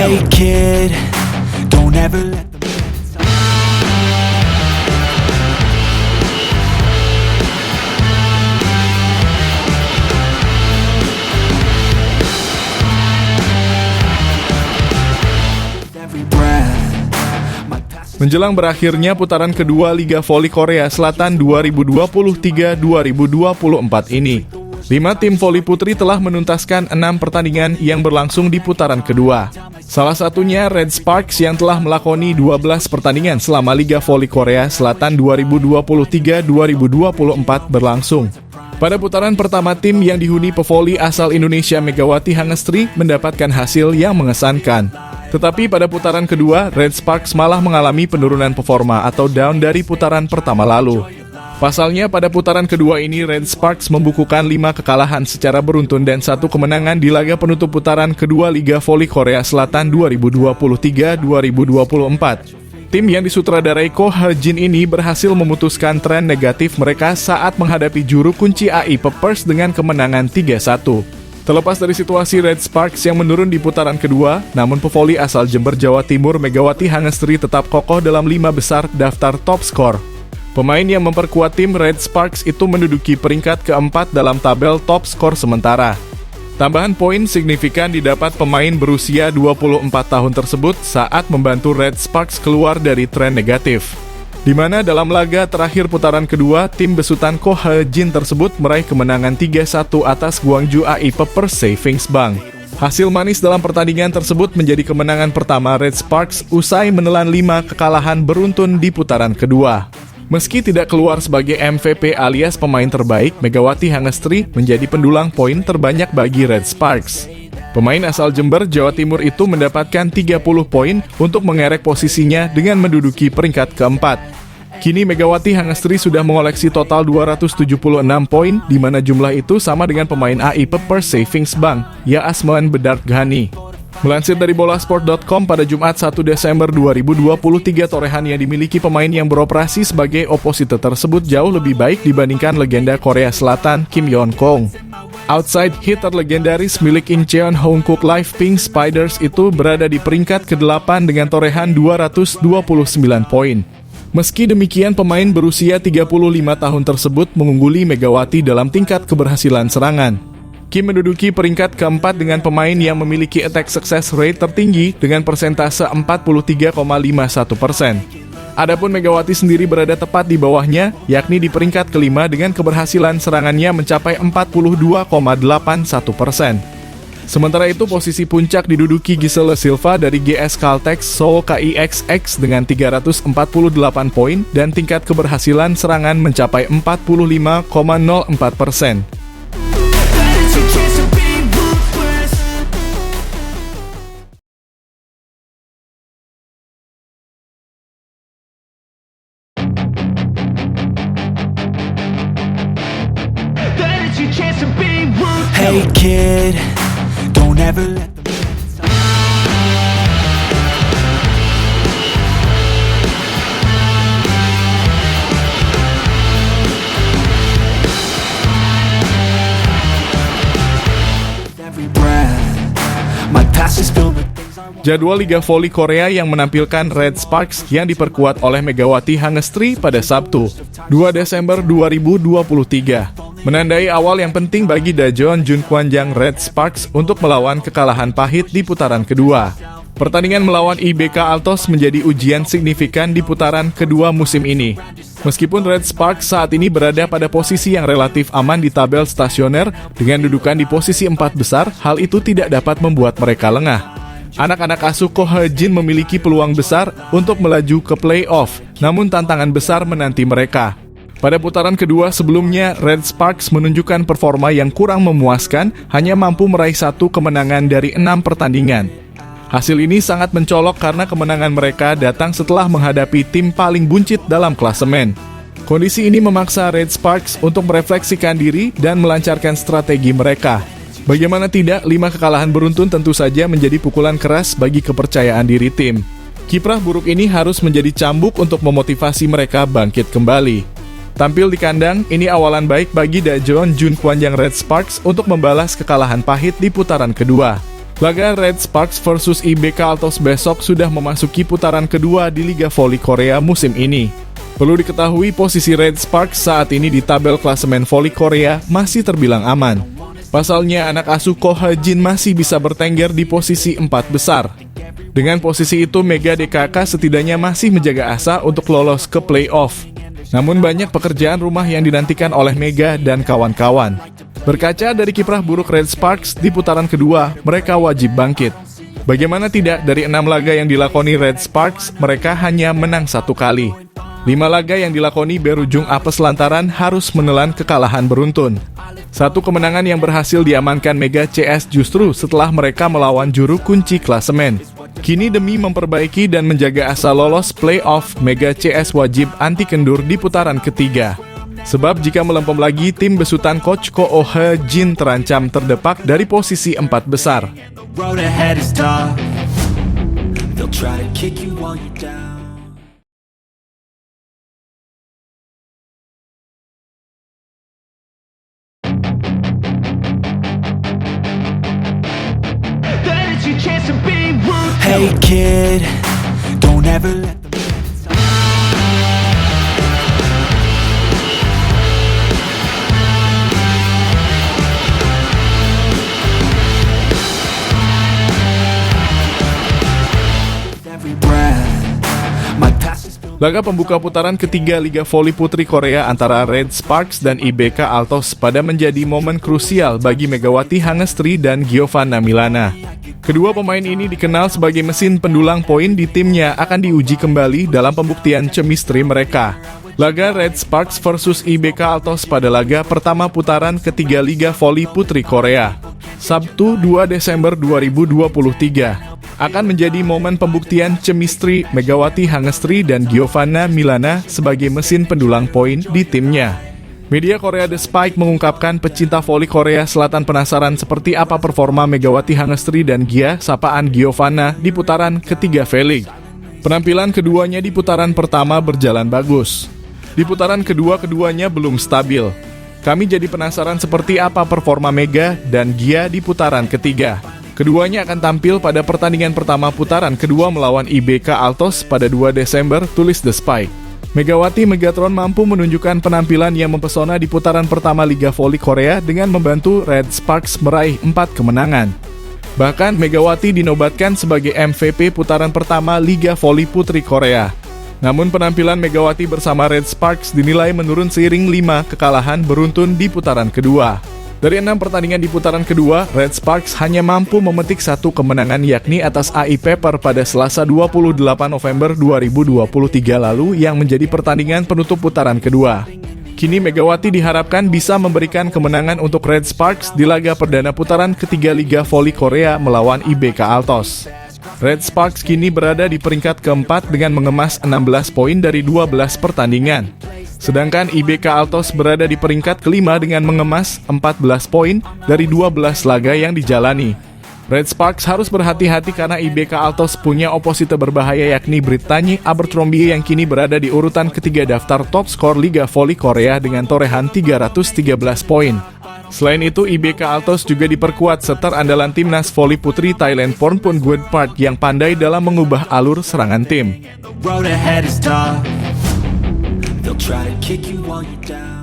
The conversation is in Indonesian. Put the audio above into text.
Hey kid, don't ever let them inside. Every breath, my past is Menjelang berakhirnya putaran kedua Liga Voli Korea Selatan 2023-2024 ini, 5 tim voli putri telah menuntaskan 6 pertandingan yang berlangsung di putaran kedua. Salah satunya Red Sparks yang telah melakoni 12 pertandingan selama Liga Voli Korea Selatan 2023-2024 berlangsung. Pada putaran pertama, tim yang dihuni pevoli asal Indonesia Megawati Hangestri mendapatkan hasil yang mengesankan. Tetapi pada putaran kedua, Red Sparks malah mengalami penurunan performa atau down dari putaran pertama lalu. Pasalnya pada putaran kedua ini, Red Sparks membukukan 5 kekalahan secara beruntun dan 1 kemenangan di laga penutup putaran kedua Liga Voli Korea Selatan 2023-2024. Tim yang disutradarai Ko Ha-jin ini berhasil memutuskan tren negatif mereka saat menghadapi juru kunci AI Peppers dengan kemenangan 3-1. Terlepas dari situasi Red Sparks yang menurun di putaran kedua, namun pevoli asal Jember, Jawa Timur Megawati Hangestri tetap kokoh dalam 5 besar daftar top skor. Pemain yang memperkuat tim Red Sparks itu menduduki peringkat keempat dalam tabel top skor sementara. Tambahan poin signifikan didapat pemain berusia 24 tahun tersebut saat membantu Red Sparks keluar dari tren negatif. Di mana dalam laga terakhir putaran kedua, tim besutan Ko Ha-jin tersebut meraih kemenangan 3-1 atas Gwangju AI Peppers Savings Bank. Hasil manis dalam pertandingan tersebut menjadi kemenangan pertama Red Sparks usai menelan 5 kekalahan beruntun di putaran kedua. Meski tidak keluar sebagai MVP alias pemain terbaik, Megawati Hangestri menjadi pendulang poin terbanyak bagi Red Sparks. Pemain asal Jember, Jawa Timur itu mendapatkan 30 poin untuk mengerek posisinya dengan menduduki peringkat keempat. Kini Megawati Hangestri sudah mengoleksi total 276 poin, di mana jumlah itu sama dengan pemain AI Peppers Savings Bank, Asman Bedard Ghani. Melansir dari bolasport.com pada Jumat 1 Desember 2023, torehan yang dimiliki pemain yang beroperasi sebagai oposite tersebut jauh lebih baik dibandingkan legenda Korea Selatan Kim Yeon-kong. Outside hitter legendaris milik Incheon Hongkook Life Pink Spiders itu berada di peringkat ke-8 dengan torehan 229 poin. Meski demikian, pemain berusia 35 tahun tersebut mengungguli Megawati dalam tingkat keberhasilan serangan. Kim menduduki peringkat keempat dengan pemain yang memiliki attack success rate tertinggi dengan persentase 43,51%. Adapun Megawati sendiri berada tepat di bawahnya, yakni di peringkat kelima dengan keberhasilan serangannya mencapai 42,81%. Sementara itu, posisi puncak diduduki Giselle Silva dari GS Caltex Seoul KIXX dengan 348 poin dan tingkat keberhasilan serangan mencapai 45,04%. Hey kid, don't ever let them inside. Every breath, my past is filled with things I want. Jadwal Liga Voli Korea yang menampilkan Red Sparks yang diperkuat oleh Megawati Hangestri pada Sabtu, 2 Desember 2023. Menandai awal yang penting bagi Dajeon Junkwanjang Red Sparks untuk melawan kekalahan pahit di putaran kedua. Pertandingan melawan IBK Altos menjadi ujian signifikan di putaran kedua musim ini. Meskipun Red Sparks saat ini berada pada posisi yang relatif aman di tabel stasioner dengan dudukan di posisi 4 besar, hal itu tidak dapat membuat mereka lengah. Anak-anak asuh Ko Ha-jin memiliki peluang besar untuk melaju ke playoff, namun tantangan besar menanti mereka. Pada putaran kedua sebelumnya, Red Sparks menunjukkan performa yang kurang memuaskan, hanya mampu meraih 1 kemenangan dari 6 pertandingan. Hasil ini sangat mencolok karena kemenangan mereka datang setelah menghadapi tim paling buncit dalam klasemen. Kondisi ini memaksa Red Sparks untuk merefleksikan diri dan melancarkan strategi mereka. Bagaimana tidak, 5 kekalahan beruntun tentu saja menjadi pukulan keras bagi kepercayaan diri tim. Kiprah buruk ini harus menjadi cambuk untuk memotivasi mereka bangkit kembali. Tampil di kandang, ini awalan baik bagi Dajeon Junkwanjang Red Sparks untuk membalas kekalahan pahit di putaran kedua. Laga Red Sparks versus IBK Altos besok sudah memasuki putaran kedua di Liga Voli Korea musim ini. Perlu diketahui posisi Red Sparks saat ini di tabel klasemen voli Korea masih terbilang aman. Pasalnya anak asuh Ko Ha-jin masih bisa bertengger di posisi 4 besar. Dengan posisi itu Mega DKK setidaknya masih menjaga asa untuk lolos ke playoff. Namun banyak pekerjaan rumah yang dinantikan oleh Mega dan kawan-kawan. Berkaca dari kiprah buruk Red Sparks di putaran kedua, mereka wajib bangkit. Bagaimana tidak, dari 6 laga yang dilakoni Red Sparks, mereka hanya menang 1 kali. 5 laga yang dilakoni berujung apes lantaran harus menelan kekalahan beruntun. 1 kemenangan yang berhasil diamankan Mega CS justru setelah mereka melawan juru kunci klasemen. Kini demi memperbaiki dan menjaga asa lolos playoff, Mega CS wajib anti kendur di putaran ketiga. Sebab jika melempem lagi, tim besutan Coach Ko Ha-jin terancam terdepak dari posisi 4 besar. Road ahead is tough. They'll try to kick you while you're down. Hey kid, don't ever let them every breath. My past is filled. Laga pembuka putaran ketiga Liga Voli Putri Korea antara Red Sparks dan IBK Altos pada menjadi momen krusial bagi Megawati Hangestri dan Giovanna Milana. Kedua pemain ini dikenal sebagai mesin pendulang poin di timnya akan diuji kembali dalam pembuktian chemistry mereka. Laga Red Sparks versus IBK Altos pada laga pertama putaran ketiga Liga Voli Putri Korea. Sabtu 2 Desember 2023 akan menjadi momen pembuktian chemistry Megawati Hangestri dan Giovanna Milana sebagai mesin pendulang poin di timnya. Media Korea The Spike mengungkapkan pecinta voli Korea Selatan penasaran seperti apa performa Megawati Hangestri dan Gia sapaan Giovanna di putaran ketiga V-League. Penampilan keduanya di putaran pertama berjalan bagus. Di putaran kedua keduanya belum stabil. Kami jadi penasaran seperti apa performa Mega dan Gia di putaran ketiga. Keduanya akan tampil pada pertandingan pertama putaran kedua melawan IBK Altos pada 2 Desember, tulis The Spike. Megawati Megatron mampu menunjukkan penampilan yang mempesona di putaran pertama Liga Voli Korea dengan membantu Red Sparks meraih 4 kemenangan. Bahkan Megawati dinobatkan sebagai MVP putaran pertama Liga Voli Putri Korea. Namun penampilan Megawati bersama Red Sparks dinilai menurun seiring 5 kekalahan beruntun di putaran kedua. Dari 6 pertandingan di putaran kedua, Red Sparks hanya mampu memetik 1 kemenangan yakni atas AI Pepper pada Selasa 28 November 2023 lalu yang menjadi pertandingan penutup putaran kedua. Kini Megawati diharapkan bisa memberikan kemenangan untuk Red Sparks di laga perdana putaran ketiga Liga Voli Korea melawan IBK Altos. Red Sparks kini berada di peringkat keempat dengan mengemas 16 poin dari 12 pertandingan. Sedangkan IBK Altos berada di peringkat kelima dengan mengemas 14 poin dari 12 laga yang dijalani. Red Sparks harus berhati-hati karena IBK Altos punya oposite berbahaya yakni Brittany Abercrombie yang kini berada di urutan ketiga daftar top skor Liga Voli Korea dengan torehan 313 poin. Selain itu, IBK Altos juga diperkuat setter andalan timnas voli putri Thailand Pornpun Park yang pandai dalam mengubah alur serangan tim. Road ahead is tough. They'll try to kick you while you're down.